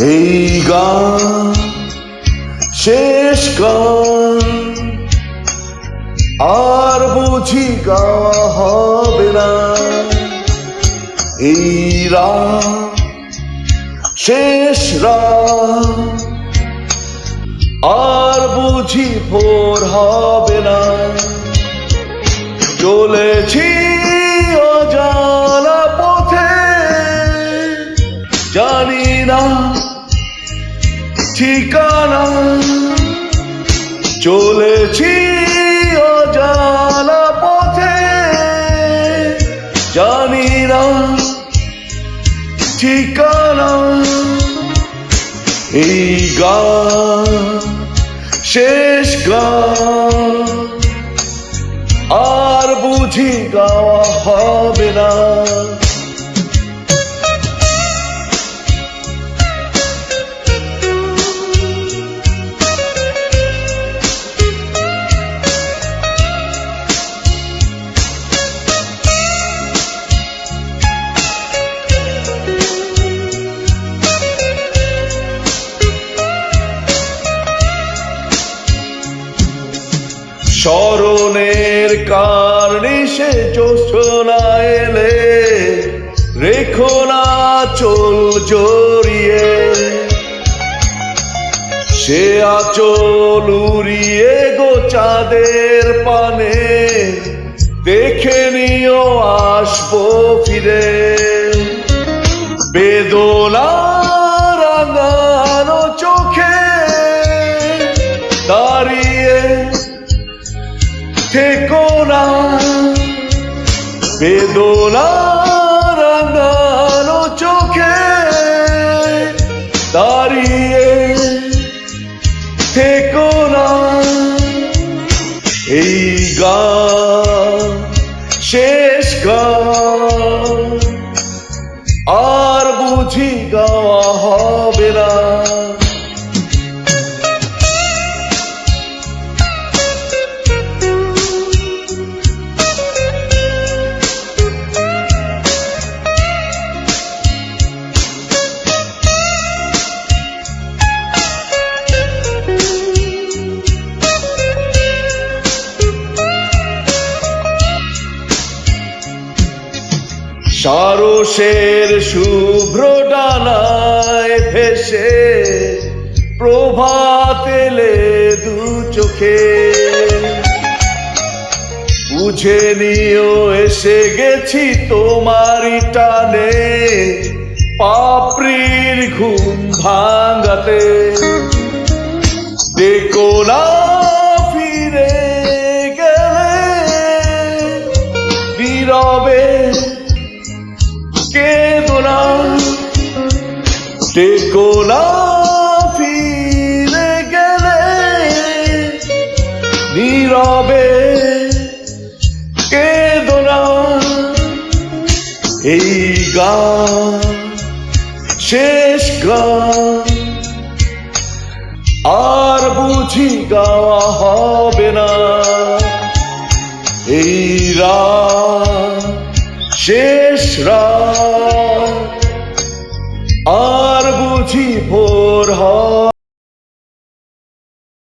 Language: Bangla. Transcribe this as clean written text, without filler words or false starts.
এই গান শেষ গান, আর বুঝি গাওয়া হবে না। এই রাত শেষ রাত, আর বুঝি ভোর হবে না। চলেছি অজানা পথে, জানি না ঠিকানা। চলেছি অজানা পথে, জানি না ঠিকানা। এই গান শেষ গান, আর বুঝি গাওয়া হবে না। স্মরণের কার্নিশে জ্যোৎস্না এলে, রেখো না চোল জড়িয়ে। সে আঁচল উড়িয়ে গো চাঁদের পানে, দেখে নিও আসবো ফিরে। বেদনা রাঙানো চোখে দাঁড়িয়ে থেকো না। বেদনা রাঙানো চোখে দাঁড়িয়ে থেকো না। এই গান শেষ গান, আর বুঝি গাওয়া হবে না। সারসের শুভ্র ডানায় ভেসে, প্রভাত এলে দু চোখে। বুঝে নিও এসে গেছি তোমারই টানে, পাপড়ির ঘুম ভাঙাতে। দেখো না ফিরে গেলে, নীরবে কেঁদো না। দেখো না ফিরে গেলে, নীরবে কেঁদো না। এই গান শেষ গান, আর বুঝি গাওয়া হবে না। এই রাত শেষ রাত, আর বুঝি ভোর হয়।